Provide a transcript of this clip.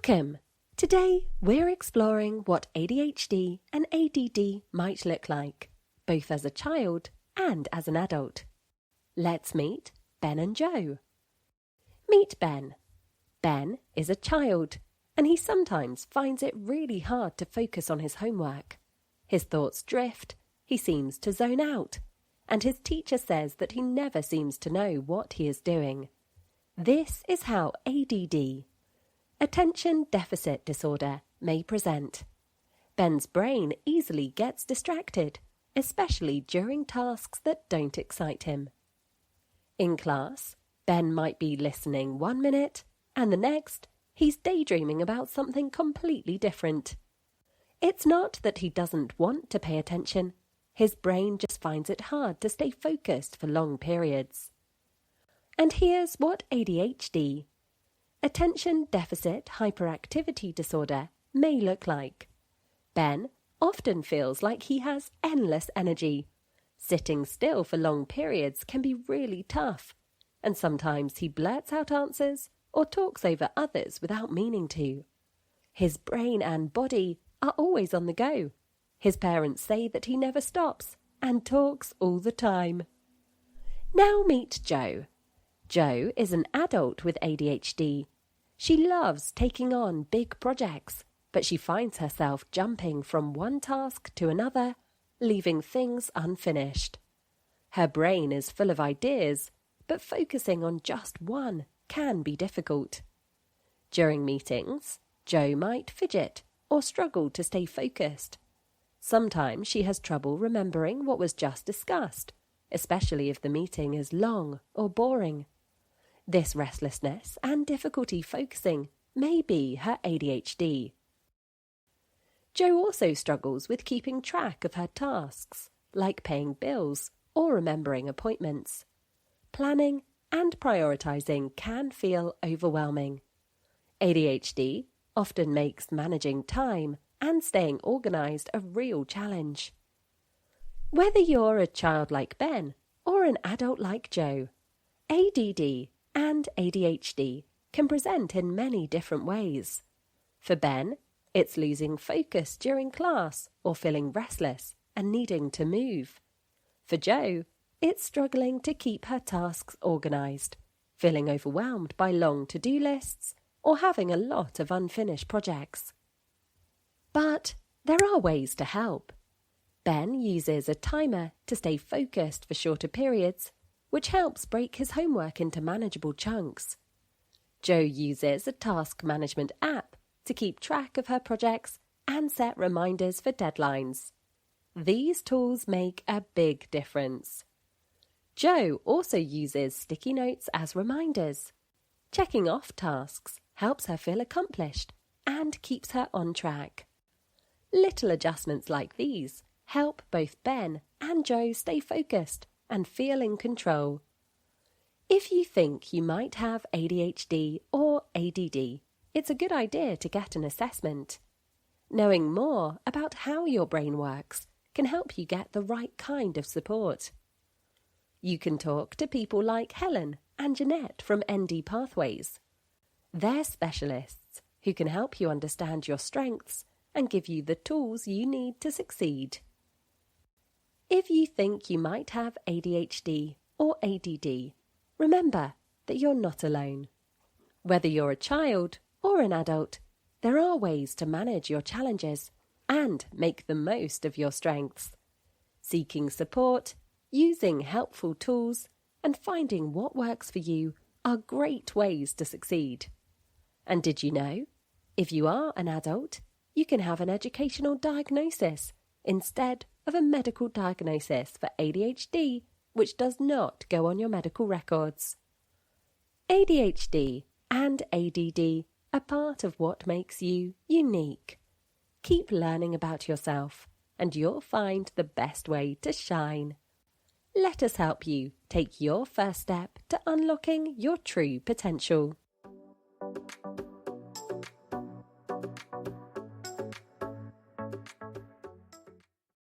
Welcome! Today we're exploring what ADHD and ADD might look like, both as a child and as an adult. Let's meet Ben and Joe. Meet Ben. Ben is a child, and he sometimes finds it really hard to focus on his homework. His thoughts drift, he seems to zone out, and his teacher says that he never seems to know what he is doing. This is how ADD, Attention Deficit Disorder, may present. Ben's brain easily gets distracted, especially during tasks that don't excite him. In class, Ben might be listening 1 minute, and the next, he's daydreaming about something completely different. It's not that he doesn't want to pay attention. His brain just finds it hard to stay focused for long periods. And here's what ADHD, Attention Deficit Hyperactivity Disorder, may look like. Ben often feels like he has endless energy. Sitting still for long periods can be really tough, and sometimes he blurts out answers or talks over others without meaning to. His brain and body are always on the go. His parents say that he never stops and talks all the time. Now meet Joe. Joe is an adult with ADHD. She loves taking on big projects, but she finds herself jumping from one task to another, leaving things unfinished. Her brain is full of ideas, but focusing on just one can be difficult. During meetings, Joe might fidget or struggle to stay focused. Sometimes she has trouble remembering what was just discussed, especially if the meeting is long or boring. This restlessness and difficulty focusing may be her ADHD. Joe also struggles with keeping track of her tasks, like paying bills or remembering appointments. Planning and prioritizing can feel overwhelming. ADHD often makes managing time and staying organized a real challenge. Whether you're a child like Ben or an adult like Joe, ADD and ADHD can present in many different ways. For Ben, it's losing focus during class or feeling restless and needing to move. For Joe, it's struggling to keep her tasks organized, feeling overwhelmed by long to-do lists, or having a lot of unfinished projects. But there are ways to help. Ben uses a timer to stay focused for shorter periods, which helps break his homework into manageable chunks. Joe uses a task management app to keep track of her projects and set reminders for deadlines. These tools make a big difference. Joe also uses sticky notes as reminders. Checking off tasks helps her feel accomplished and keeps her on track. Little adjustments like these help both Ben and Joe stay focused and feel in control. If you think you might have ADHD or ADD, it's a good idea to get an assessment. Knowing more about how your brain works can help you get the right kind of support. You can talk to people like Helen and Jeanette from ND Pathways. They're specialists who can help you understand your strengths and give you the tools you need to succeed. If you think you might have ADHD or ADD, remember that you're not alone. Whether you're a child or an adult, there are ways to manage your challenges and make the most of your strengths. Seeking support, using helpful tools, and finding what works for you are great ways to succeed. And did you know? If you are an adult, you can have an educational diagnosis instead of a medical diagnosis for ADHD, which does not go on your medical records. ADHD and ADD are part of what makes you unique. Keep learning about yourself, and you'll find the best way to shine. Let us help you take your first step to unlocking your true potential.